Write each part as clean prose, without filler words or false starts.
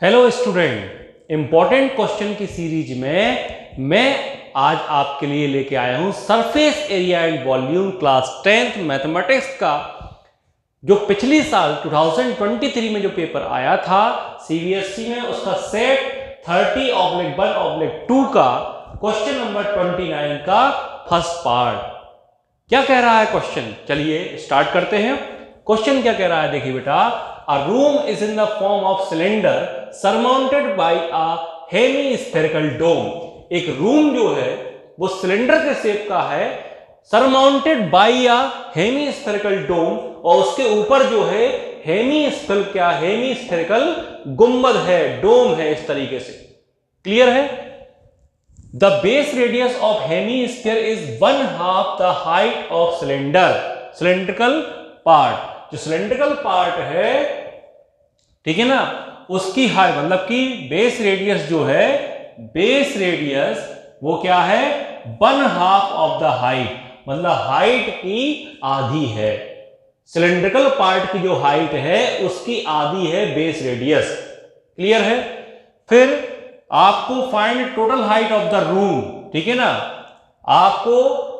Hello student, important question की series में मैं आज आपके लिए लेके आया हूं surface area and volume class 10th mathematics का जो पिछली साल 2023 में जो पेपर आया था सीबीएसई में, उसका सेट 30/1/2 का क्वेश्चन नंबर 29 का फर्स्ट पार्ट। क्या कह रहा है क्वेश्चन, चलिए स्टार्ट करते हैं। क्वेश्चन क्या कह रहा है, देखिए बेटा, a room is in the form of cylinder surmounted by a hemispherical dome. एक रूम जो है वो सिलेंडर के शेप का है, सरमाउंटेड बाय अ हेमीस्फेरिकल डोम, और उसके ऊपर जो है हेमीस्फेरिकल गुंबद है, डोम है, इस तरीके से। क्लियर है? The base radius of hemisphere is 1/2 the height of cylinder. Cylindrical part, जो cylindrical part है, ठीक है ना, उसकी हाइट मतलब कि बेस रेडियस जो है, बेस रेडियस वो क्या है, 1/2 ऑफ द हाइट, मतलब हाइट की आधी है। सिलेंड्रिकल पार्ट की जो हाइट है उसकी आधी है बेस रेडियस। क्लियर है? फिर आपको find total height of the room, ठीक है ना, आपको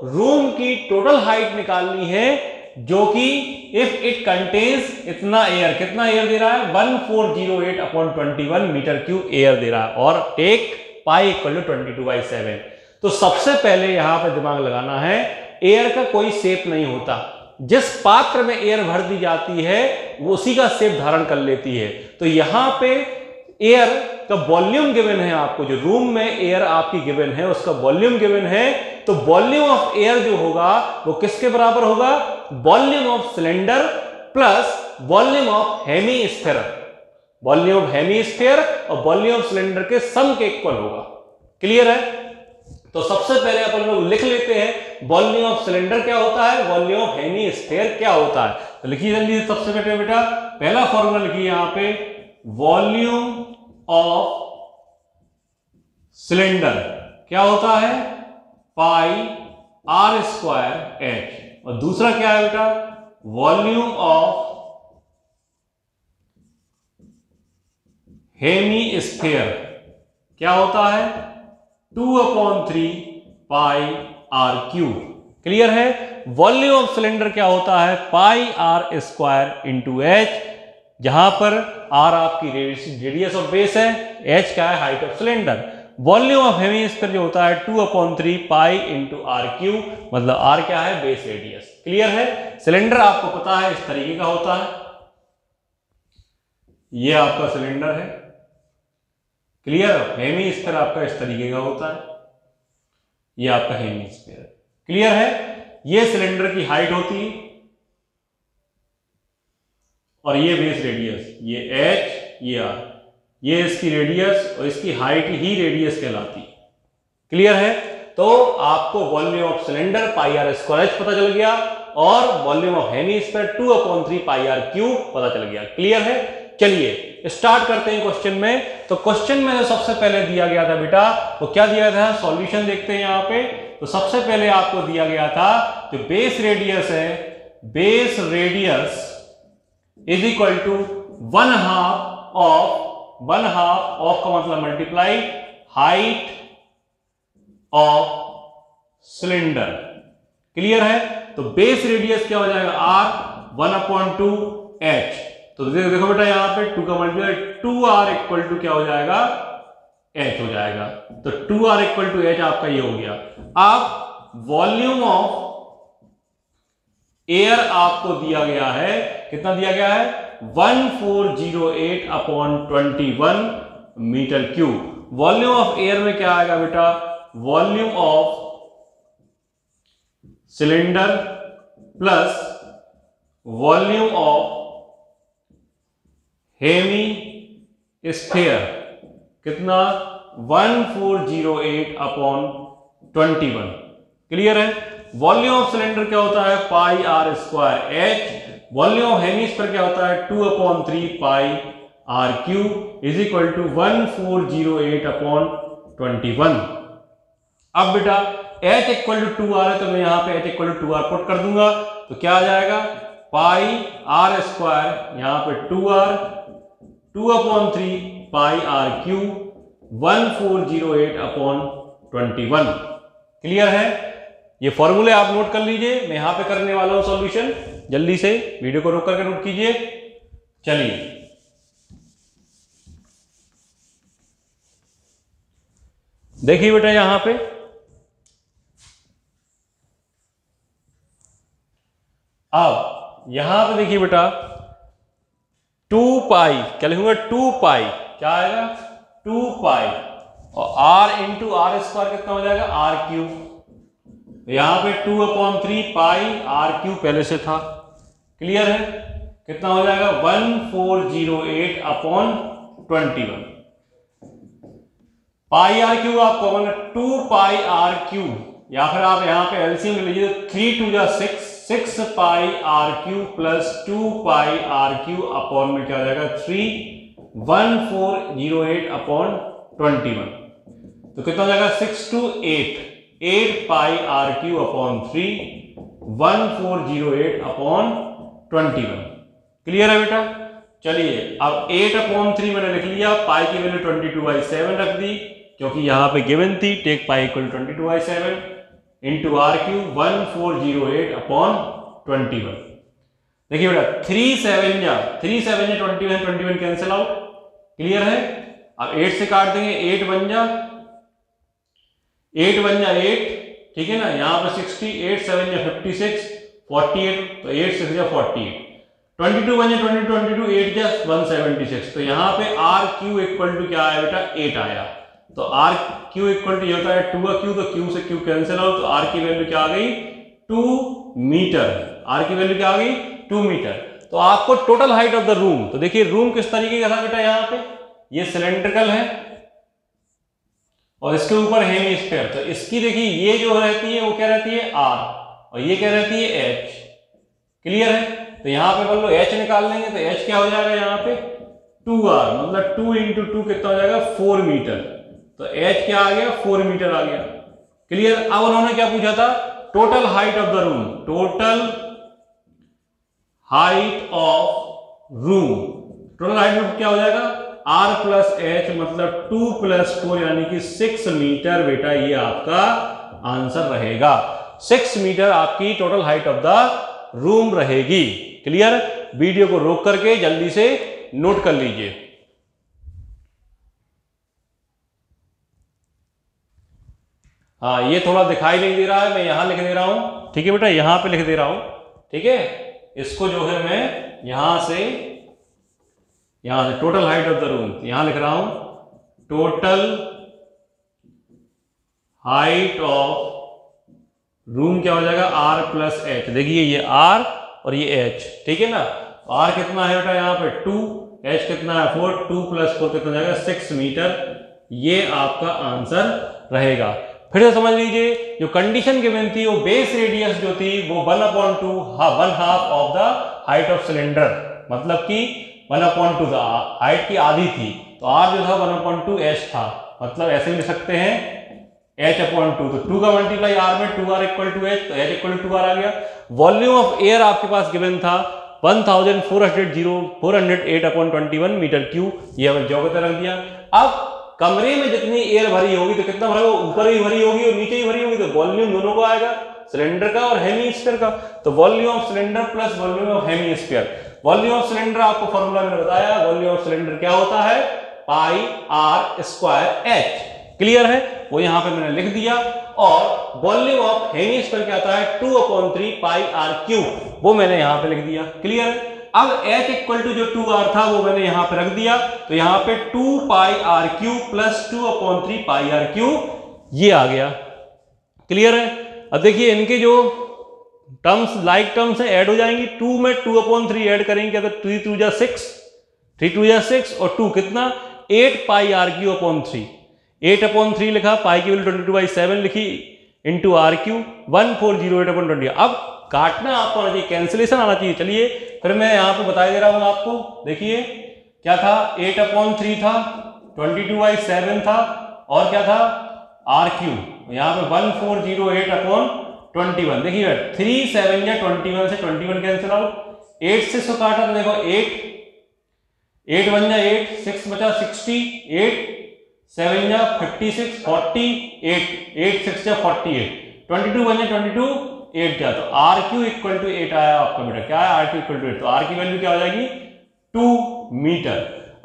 रूम की टोटल हाइट निकालनी है, जो कि इफ इट कंटेन्स इतना एयर, कितना एयर दे रहा है, 1408/21 मीटर क्यूब एयर दे रहा है, और टेक पाई इक्वल टू 22/7। तो सबसे पहले यहां पे दिमाग लगाना है, एयर का कोई शेप नहीं होता, जिस पात्र में एयर भर दी जाती है वो उसी का शेप धारण कर लेती है। तो यहां पे एयर का वॉल्यूम गिवन है आपको, जो रूम में एयर आपकी गिवन है उसका वॉल्यूम गिवन है, तो वॉल्यूम ऑफ एयर जो होगा वो किसके बराबर होगा, volume of cylinder plus volume of hemisphere. Volume of hemisphere और वॉल्यूम ऑफ सिलेंडर के सम के इक्वल होगा। क्लियर है? तो सबसे पहले अपन लोग लिख लेते हैं वॉल्यूम ऑफ सिलेंडर क्या होता है, वॉल्यूम ऑफ हेमीस्फीयर क्या होता है। तो लिखिए जल्दी सबसे पहले बेटा, पहला फॉर्मूला लिखिए यहां पे, वॉल्यूम ऑफ सिलेंडर क्या होता है, पाई आर स्क्वायर एच, और दूसरा क्या है बेटा, वॉल्यूम ऑफ हेमीस्फीयर क्या होता है, 2/3 पाई आर क्यूब। क्लियर है? वॉल्यूम ऑफ सिलेंडर क्या होता है, pi r square into H, जहां पर आर आपकी रेडियस ऑफ बेस है, एच क्या है, height of cylinder. Volume of hemisphere जो होता है 2/3 पाई इंटू आर क्यूब, मतलब आर क्या है, बेस रेडियस। क्लियर है? सिलेंडर आपको पता है इस तरीके का होता है, ये आपका सिलेंडर है। क्लियर? हेमीस्फीयर आपका इस तरीके का होता है, ये आपका हेमीस्फीयर। क्लियर है? ये सिलेंडर की हाइट होती है और ये बेस रेडियस, ये h ये r, ये इसकी रेडियस और इसकी हाइट ही रेडियस कहलाती है। क्लियर है? तो आपको volume of cylinder pi r square h पता चल गया, और volume of hemisphere 2/3 pi r cube पता चल गया। क्लियर है? चलिए स्टार्ट करते हैं क्वेश्चन में। तो क्वेश्चन में जो सबसे पहले दिया गया था बेटा, वो क्या दिया था, सॉल्यूशन देखते हैं यहां पे। तो सबसे पहले आपको दिया गया था जो बेस रेडियस है, base radius is equal to 1/2 of का मतलब multiply height of cylinder. Clear है? तो बेस रेडियस क्या हो जाएगा, r 1/2 h। तो देखो बेटा यहां पे 2 का मल्टीप्लाई 2r इक्वल टू क्या हो जाएगा, h हो जाएगा। तो 2r इक्वल टू h आपका ये हो गया। अब वॉल्यूम ऑफ एयर आपको दिया गया है, कितना दिया गया है, 1408/21 metre cube. Volume of air में क्या आएगा बेटा, volume of cylinder plus volume of hemisphere, कितना, 1408/21। क्लियर है? वॉल्यूम ऑफ सिलेंडर क्या होता है, pi r square h, volume of hemisphere क्या होता है, 2/3 pi r cube is equal to 1408/21। अब बेटा h इक्वल टू 2r है, तो मैं यहां पे h equal to 2r put कर दूंगा, तो क्या आ जाएगा, पाई आर स्क्वायर, यहां पे 2r 2/3 pi r cube 1408 upon 21। Clear है? ये फॉर्मूले आप नोट कर लीजिए, मैं यहां पे करने वाला हूं सॉल्यूशन। जल्दी से वीडियो को रोक करके नोट कीजिए। चलिए देखिए बेटा, यहां पे अब यहां पे देखिए बेटा 2 पाई क्या लिखूंगा, 2 पाई क्या आएगा 2 पाई और r इंटू आर स्क्वायर कितना हो जाएगा आर क्यूब। यहां पे 2/3 पाई आर क्यूब पहले से था। क्लियर है? कितना हो जाएगा 1408 अपॉन 21। पाई आर क्यूब आप कॉमन 2 पाई आर क्यूब, या फिर आप यहां पे एलसीएम ले लीजिए 3 2 जा 6 pi r cube plus 2 pi r cube upon में क्या हो जाएगा 1408 अपॉन 21। तो कितना हो जाएगा 6 to 8 pi r cube upon 3 1408 upon 21। Clear है बेटा? चलिए अब 8/3 मैंने लिख लिया, पाई की वैल्यू 22/7 रख दी क्योंकि यहां पे गिवन थी। Take pi equal 22/7 into r cube 1408 upon 21। देखिए बेटा 3 7 जा 21 कैंसिल आउट। क्लियर है? अब 8 से काट देंगे, 8 बन जा 8, ठीक है ना। यहां पर 60, 8 7 जा 56, 48, तो 8 6 जा 48, 22 बन जा 22, 8 जा 176। तो यहां पे आर क्यू इक्वल टू क्या आया बेटा 8 आया। तो आर क्यू इक्वल टू ये होता है 2 का क्यू, तो क्यू से क्यू कैंसिल आउट, तो आर की वैल्यू क्या आ गई 2 मीटर। आर की वैल्यू क्या आ गई 2 मीटर। तो आपको total height of the room, तो देखिए रूम किस तरीके का था बेटा, यहां पे ये सिलेंड्रिकल है और इसके ऊपर हेमीस्फीयर। तो इसकी देखिए ये जो रहती है वो क्या रहती है आर और ये क्या रहती है एच। क्लियर है? तो यहां पे मान लो एच निकाल लेंगे, तो एच क्या हो जाएगा यहाँ पे 2r, मतलब 2 इंटू 2 कितना हो जाएगा 4 मीटर। तो एच क्या आ गया 4 मीटर आ गया। क्लियर? अब उन्होंने क्या पूछा था total height of the room, total height of room. Total height क्या हो जाएगा r प्लस एच, मतलब 2 + 4 यानी कि 6 मीटर। बेटा ये आपका आंसर रहेगा, 6 मीटर आपकी total height of the room रहेगी। क्लियर? वीडियो को रोक करके जल्दी से नोट कर लीजिए। हाँ, ये थोड़ा दिखाई नहीं दे रहा है, मैं यहां लिख दे रहा हूं। ठीक है बेटा, यहां पे लिख दे रहा हूं। ठीक है, इसको जो है मैं यहां से total height of the room यहां लिख रहा हूं, टोटल हाइट ऑफ रूम क्या हो जाएगा r प्लस एच। देखिए ये r और ये h, ठीक है ना। r कितना है बेटा यहाँ पे 2, h कितना है 4, 2 + 4 कितना जाएगा 6 मीटर। ये आपका आंसर रहेगा। फिर से समझ लीजिए, जो कंडीशन गिवन थी वो बेस रेडियस जो थी वो 1/2 1/2 of the height of cylinder, मतलब कि 1/2 हाइट की आधी थी। तो r जो था 1/2 h था, मतलब ऐसे भी लिख सकते हैं h/2। तो 2 का मल्टीप्लाई r में 2r इक्वल टू h, तो h इक्वल टू 2r आ गया। वॉल्यूम ऑफ एयर आपके पास गिवन था 1408/21 मीटर क्यूब, ये हमने जगह रख दिया। अब कमरे में जितनी एयर भरी होगी तो कितना भरा होगा, ऊपर ही भरी होगी और नीचे ही भरी होगी, तो वॉल्यूम दोनों को आएगा, सिलेंडर का और हेमीस्फीयर का। तो volume of cylinder plus volume of hemisphere. Volume of cylinder आपको फॉर्मूला में बताया, वॉल्यूम ऑफ सिलेंडर क्या होता है pi r square H. Clear है? वो यहां पे मैंने लिख दिया। और वॉल्यूम ऑफ हेमीस्फीयर क्या आता है 2/3 पाई आर क्यूब, वो मैंने यहां पे लिख दिया। क्लियर है? अब h इक्वल टू जो 2r था वो मैंने यहां पे रख दिया, तो यहां पे 2 pi r cube plus 2/3 pi r cube ये आ गया। क्लियर है? अब देखिए इनके जो टर्म्स लाइक टर्म्स है ऐड हो जाएंगी। 2 में 2/3 ऐड करेंगे तो 3 2 जा 6, 3 2 जा 6 और 2 कितना 8 पाई आर क्यूब अपॉन 3। 8/3 लिखा, पाई की वैल्यू 22/7 लिखी इंटू आर क्यूब 1408/20। अब काटना आपको आना चाहिए, कैंसिलेशन आना चाहिए। चलिए फिर मैं यहां पे बता दे रहा हूं आपको। देखिए क्या था 8/3 था, 22/7 था और क्या था आर क्यूब, यहां पे 1408/21। देखिए 3 7 या 21 से 21 कैंसिल आउट, 8 से 100 काटा तो देखो 8 बन जा 8, 6 बचा 60, 8 7 जा 56, 40, 8 6 जा 48, 22 बन जा 22, 8 जा, तो RQ इक्वल टू 8 आया आपका बेटा। क्या है? RQ इक्वल टू 8, तो R की वैल्यू क्या हो जाएगी? 2 मीटर।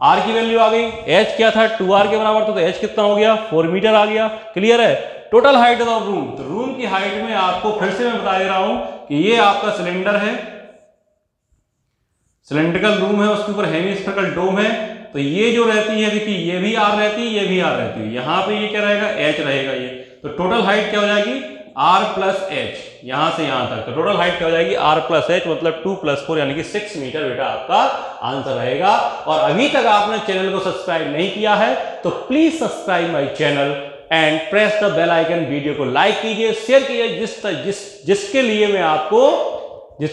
R की वैल्यू आ गई। H क्या था? 2R के बराबर था, तो H कितना हो गया? 4 मीटर आ गया। क्लियर है? टोटल हाइट ऑफ रूम, तो रूम की हाइट में आपको फिर से मैं बता दे रहा हूं कि ये आपका सिलेंडर है, सिलेंड्रिकल रूम है, उसके ऊपर हेमिस्फेरिकल डोम है, तो ये जो रहती है देखिए ये भी R रहती है, ये भी R रहती है, यहां पे ये क्या रहेगा? H रहेगा ये। तो टोटल हाइट क्या हो जाएगी? R प्लस H, यहां से यहां तक, तो टोटल हाइट क्या हो जाएगी? R प्लस H, मतलब 2 + 4 यानी कि 6 मीटर बेटा आपका आंसर रहेगा। और अभी तक आपने चैनल को सब्सक्राइब नहीं किया है तो please subscribe my channel and press the bell icon. Video को लाइक कीजिए, शेयर कीजिए, जिसके लिए मैं आपको जिस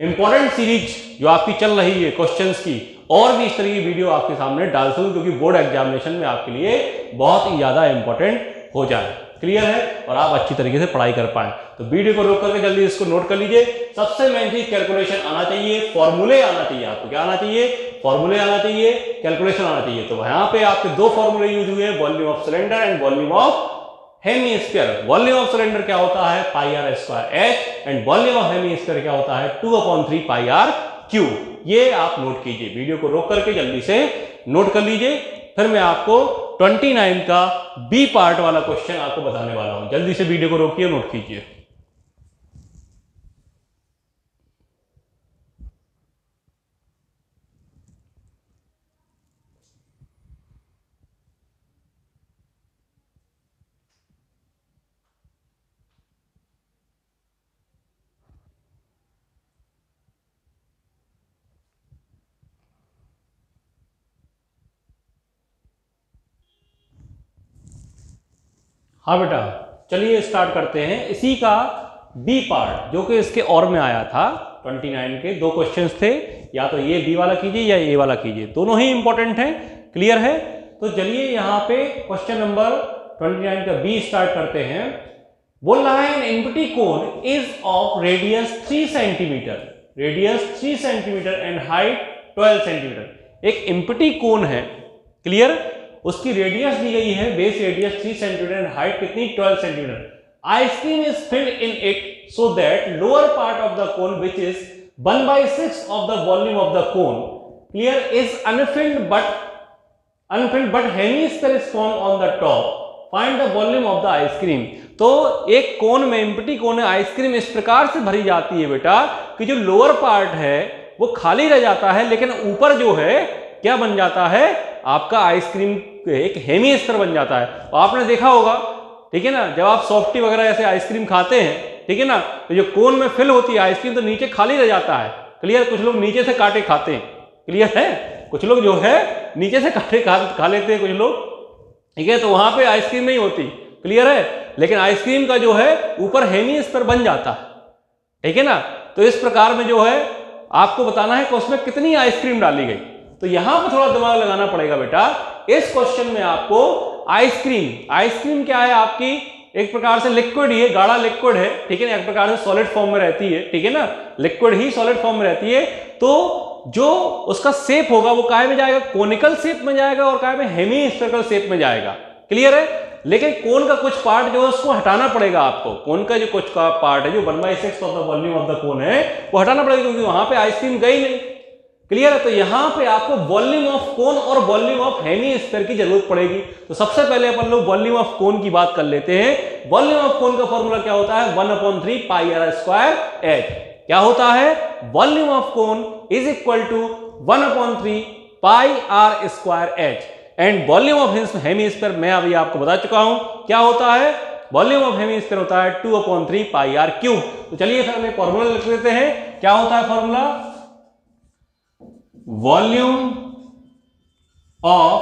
इंपॉर्टेंट सीरीज जो आपकी चल रही है क्वेश्चंस की, और भी इस तरह की वीडियो आपके सामने डाल सकूं, क्योंकि बोर्ड एग्जामिनेशन में आपके लिए बहुत ही ज्यादा इंपॉर्टेंट हो जाए। क्लियर है? और आप अच्छी तरीके से पढ़ाई कर पाए। तो वीडियो को रोक करके जल्दी इसको नोट कर लीजिए। सबसे मेन चीज कैलकुलेशन आना चाहिए, फॉर्मूले आना चाहिए। आपको क्या आना चाहिए? फॉर्मूले आना चाहिए, कैलकुलेशन आना चाहिए। तो यहां पे आपके दो फॉर्मूले यूज हुए, volume of cylinder and volume of hemisphere. Volume of cylinder क्या होता है? πr²h, and volume of hemisphere क्या होता है? 2/3 πr³। ये आप नोट कीजिए। वीडियो को रोक करके जल्दी से नोट कर लीजिए, फिर मैं आपको 29 का बी पार्ट वाला क्वेश्चन आपको बताने वाला हूं। जल्दी से वीडियो को रोकिए, नोट कीजिए। हाँ बेटा, चलिए स्टार्ट करते हैं इसी का बी पार्ट, जो कि इसके और में आया था। 29 के दो क्वेश्चंस थे, या तो ये बी वाला कीजिए या ए वाला कीजिए, दोनों ही इंपॉर्टेंट हैं। क्लियर है? तो चलिए यहाँ पे क्वेश्चन नंबर 29 का बी स्टार्ट करते हैं। बोल रहा है an empty cone is of radius 3 centimetre, radius 3 centimetre and height 12 centimetre. एक एम्प्टी कोन है, क्लियर, उसकी रेडियस दी गई है, base radius 3 centimetre and height कितनी? 12 centimetre. Ice cream is filled in it so that lower part of the cone which is 1/6 of the volume of the cone, clear, is Anfield but hemisphere is formed on the top. Find the volume of the ice cream. तो एक कोन में, empty कोन है, ice cream इस प्रकार से भरी जाती है बेटा कि जो लोअर पार्ट है वो खाली रह जाता है, लेकिन ऊपर जो है क्या बन जाता है? आपका आइसक्रीम एक हेमीस्फीयर बन जाता है। तो आपने देखा होगा, ठीक है ना, जब आप सॉफ्टी वगैरह ऐसे आइसक्रीम खाते हैं, ठीक है ना, तो जो कोन में फिल होती है आइसक्रीम तो नीचे खाली रह जाता है। क्लियर? कुछ लोग नीचे से काटे खाते हैं। क्लियर है? कुछ लोग जो है नीचे से काटे खा लेते हैं कुछ लोग, ठीक है, तो वहां पे आइसक्रीम नहीं होती। क्लियर है? लेकिन आइसक्रीम का जो है ऊपर हेमीस्फीयर बन जाता है, ठीक है ना। तो इस प्रकार में जो है आपको बताना है कि उसमें कितनी आइसक्रीम डाली गई। तो यहां पर थोड़ा दिमाग लगाना पड़ेगा बेटा। इस क्वेश्चन में आपको आइसक्रीम क्या है? आपकी एक प्रकार से लिक्विड ही है, गाढ़ा लिक्विड है, ठीक है ना, एक प्रकार से सॉलिड फॉर्म में रहती है, ठीक है ना, लिक्विड ही सॉलिड फॉर्म में रहती है। तो जो उसका शेप होगा वो काय में जाएगा? कोनिकल शेप में जाएगा, और काय में? हेमीस्फेरिकल शेप में जाएगा। क्लियर है? लेकिन कोन का कुछ पार्ट जो है उसको हटाना पड़ेगा आपको। कोन का जो कुछ का पार्ट है, जो 1/6 of the volume of the cone है, वो हटाना पड़ेगा, क्योंकि वहां पे आइसक्रीम गई नहीं। क्लियर है? तो यहां पे आपको वॉल्यूम ऑफ कोन और वॉल्यूम ऑफ हेमीस्फीयर की जरूरत पड़ेगी। तो सबसे पहले अपन लोग वॉल्यूम ऑफ कोन की बात कर लेते हैं। वॉल्यूम ऑफ कोन का फॉर्मूला क्या होता है? 1/3 πr²h। क्या होता है? Volume of cone is equal to 1/3 πr²h, and volume of hemisphere मैं अभी आपको बता चुका हूं क्या होता है। वॉल्यूम ऑफ हेमीस्फीयर होता है 2/3 πr³। तो चलिए फिर हमें फॉर्मूला लिख लेते हैं। क्या होता है formula? Volume of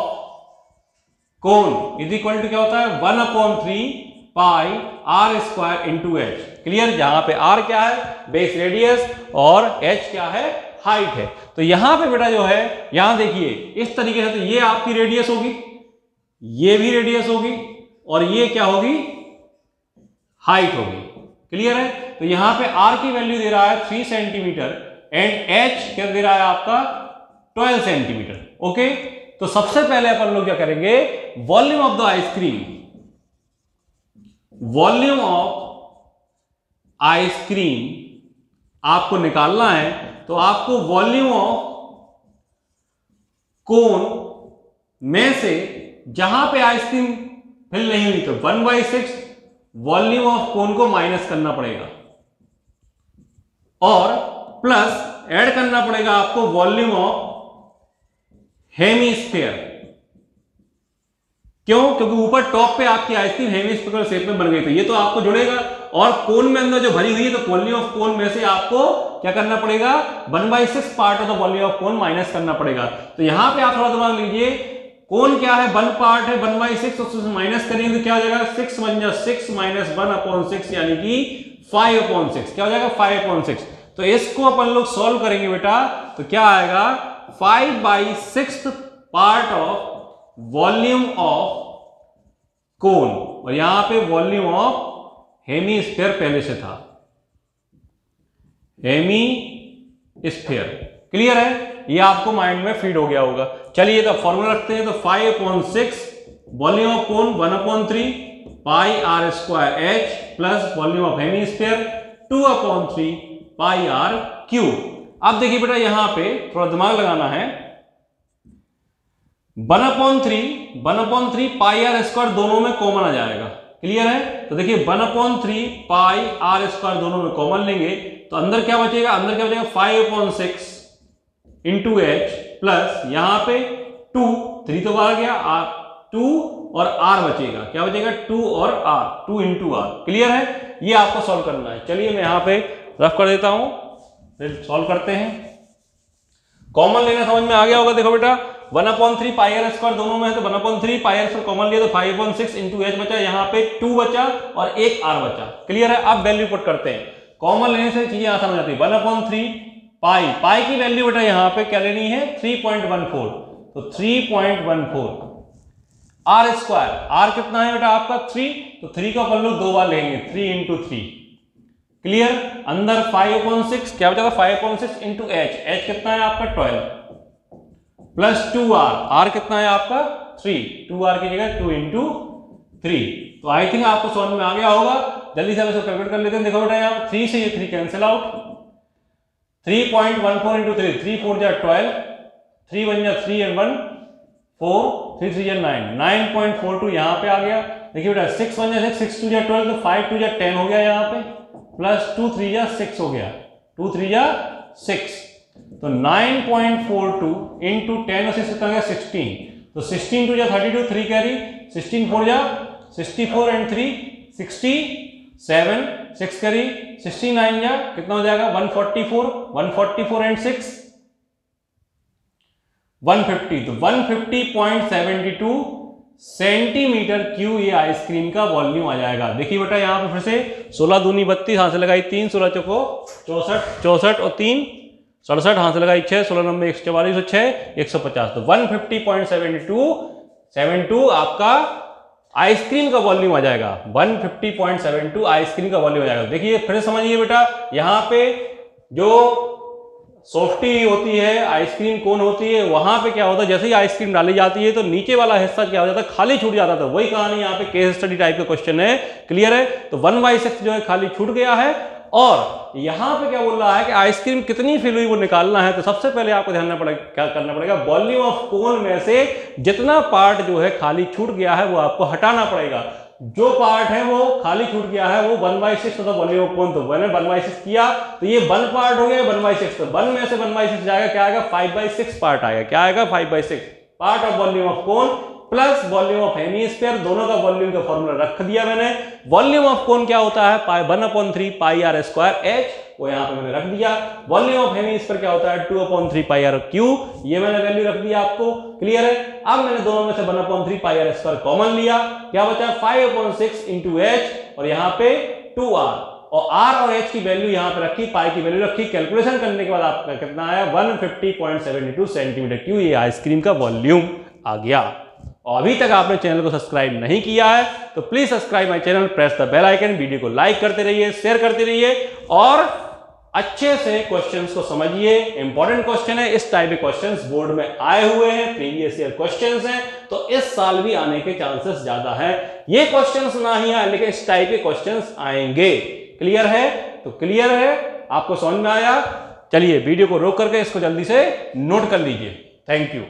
cone is equal to क्या होता है? 1/3 πr² इंटू एच। क्लियर? जहां पे r क्या है? बेस रेडियस, और h क्या है? हाइट है। तो यहां पे बेटा जो है, यहां देखिए इस तरीके से, तो ये आपकी रेडियस होगी, ये भी रेडियस होगी, और ये क्या होगी? हाइट होगी। क्लियर है? तो यहां पे r की वैल्यू दे रहा है 3 सेंटीमीटर एंड h क्या दे रहा है आपका? 12 सेंटीमीटर। ओके, तो सबसे पहले अपन लोग क्या करेंगे, volume of the ice cream, volume of ice cream आपको निकालना है। तो आपको वॉल्यूम ऑफ कोन में से जहां पे आइसक्रीम फिल नहीं हुई तो 1/6 वॉल्यूम ऑफ कोन को माइनस करना पड़ेगा और प्लस ऐड करना पड़ेगा आपको वॉल्यूम ऑफ हेमीस्फीयर। क्यों? क्योंकि ऊपर टॉप पे आपकी आइसक्रीम हेमीस्फीयर शेप में बन गई, तो ये तो आपको जुड़ेगा और कोन में अंदर जो भरी हुई है तो वॉल्यूम ऑफ कोन में से आपको क्या करना पड़ेगा, 1/6 part of the volume of cone minus करना पड़ेगा। तो यहां पे आप थोड़ा दिमाग लीजिए, कोन क्या है, 1 पार्ट है, 1/6 उससे माइनस करेंगे तो क्या हो जाएगा, 6 1 जा 6 माइनस 1/6 यानी कि 5/6। क्या हो जाएगा, 5/6। तो इसको अपन लोग सॉल्व करेंगे बेटा, तो क्या आएगा, 5/6 पार्ट ऑफ वॉल्यूम ऑफ कोन, और यहां पे वॉल्यूम ऑफ हेमीस्फीयर पहले से था, हेमीस्फीयर। क्लियर है, ये आपको माइंड में फीड हो गया होगा। चलिए तो फॉर्मूला रखते हैं, तो 5/6 volume of cone 1/3 pi r square h plus volume of hemisphere 2/3 pi r cube. अब देखिए बेटा यहां पे थोड़ा दिमाग लगाना है, 1/3 पाई आर स्क्वायर दोनों में कॉमन आ जाएगा। क्लियर है, तो देखिए 1/3 पाई आर स्क्वायर दोनों में कॉमन लेंगे तो अंदर क्या बचेगा, अंदर क्या बचेगा, 5/6 इंटू एच प्लस यहां पे 2, 3 तो बाहर गया, आर 2 और आर बचेगा, क्या बचेगा, 2 और आर, 2 इंटू आर। क्लियर है, ये आपको सॉल्व करना है। चलिए मैं यहां पे रफ कर देता हूं, फिर सॉल्व करते हैं। कॉमन लेना समझ में आ गया होगा। देखो बेटा 1/3 पाई आर स्क्वायर दोनों में है तो 1/3 पाई आर स्क्वायर कॉमन लिया तो 5/6 इंटू एच बचा, यहाँ पे 2 बचा और एक आर बचा। क्लियर है, अब वैल्यू पुट करते हैं, कॉमन लेने से चीजें आसान हो जाती है। 1/3 पाई की वैल्यू बेटा यहाँ पे क्या लेनी है, 3.14, तो 3.14 आर स्क्वायर, आर कितना है बेटा आपका 3, तो 3 का अपन लोग 2 बार लेंगे, 3 इंटू 3। क्लियर, अंदर 5/6 क्या बचा, 5/6 इंटू एच, एच कितना है आपका 12 प्लस 2r, r कितना है आपका 3, 2r की जगह 2 इंटू 3। तो आई थिंक आपको समझ में आ गया होगा। जल्दी से इसको कैलकुलेट कर लेते हैं। देखो बेटा यहाँ 3 से ये 3 कैंसिल आउट, 3.14 इंटू 3, 3 4 जा 12, 3 1 जा 3 and 1 4, 3 3 जा 9, 9.42 यहाँ पे आ गया। देखिए बेटा 6 1 जा 6, 6 2 जा 12, तो 5 2 जा 10 हो गया यहाँ पे, प्लस 2 3 जा 6 हो गया, 2 3 जा 6, तो 9.42 इंटू 10 से कितना गया 16, तो 16 2 जा 32, 3 कैरी, 16 4 जा 64 एंड 3 67, 6 कैरी, 69 जा कितना हो जाएगा 144, 144 एंड 6 150, तो 150.72 सेंटीमीटर क्यूब ये आइसक्रीम का वॉल्यूम आ जाएगा। देखिए बेटा यहाँ पे फिर से 16 दूनी 32, हाथ से लगाई 3, 16 चौको 64, 64 और 3 67, हाथ से लगाई 6, 16 नंबर 144 और 6 150, तो 150.72 आपका आइसक्रीम का वॉल्यूम आ जाएगा। 150.72 आइसक्रीम का वॉल्यूम आ जाएगा। देखिए फिर समझिए बेटा, यहाँ पे जो सॉफ्टी होती है, आइसक्रीम कोन होती है, वहां पे क्या होता है, जैसे ही आइसक्रीम डाली जाती है तो नीचे वाला हिस्सा क्या हो जाता है, खाली छूट जाता था। वही कहानी यहाँ पे केस स्टडी टाइप का क्वेश्चन है। क्लियर है, तो 1/6 जो है खाली छूट गया है और यहां पे क्या बोल रहा है कि आइसक्रीम कितनी फिल हुई वो निकालना है। तो सबसे पहले आपको ध्यान पड़ेगा, क्या करना पड़ेगा, वॉल्यूम ऑफ कोन में से जितना पार्ट जो है खाली छूट गया है वो आपको हटाना पड़ेगा। जो पार्ट है वो खाली छूट गया है वो 1/6 होता वॉल्यूम ऑफ कोन, तो मैंने 1/6 किया तो ये 1 पार्ट हो गया 1/6, तो 1 में से 1/6 जाएगा, क्या आएगा 5/6 पार्ट आएगा। क्या आएगा 5/6 part of volume of cone plus volume of hemisphere, दोनों का वॉल्यूम का फॉर्मूला रख दिया मैंने। वॉल्यूम ऑफ कोन क्या होता है 1/3 पाई आर स्क्वायर एच, वो यहां पे मैंने रख दिया। वॉल्यूम ऑफ हेमीस्फीयर क्या होता है 2/3 पाई आर क्यूब, ये मैंने वैल्यू रख दिया आपको। क्लियर है, अब मैंने दोनों में से 1/3 पाई आर स्क्वायर कॉमन लिया, क्या बचा 5/6 इंटू एच और यहाँ पे 2r, और r और h की वैल्यू यहां पे रखी, पाई की वैल्यू रखी। कैलकुलेशन करने के बाद आपका कितना आया 150.72 सेंटीमीटर क्यूब, ये आइसक्रीम का वॉल्यूम आ गया। और अभी तक आपने चैनल को सब्सक्राइब नहीं किया है तो please subscribe my channel, press the bell icon, video को लाइक करते रहिए, शेयर करते रहिए और अच्छे से क्वेश्चंस को समझिए, इंपॉर्टेंट क्वेश्चन है, इस टाइप के क्वेश्चंस बोर्ड में आए हुए हैं, प्रीवियस ईयर क्वेश्चंस हैं, तो इस साल भी आने के चांसेस ज्यादा हैं। ये क्वेश्चंस ना ही आए लेकिन इस टाइप के क्वेश्चंस आएंगे। क्लियर है? तो क्लियर है, आपको समझ में आया? चलिए वीडियो को रोक करके इसको जल्दी से नोट कर लीजिए। Thank you.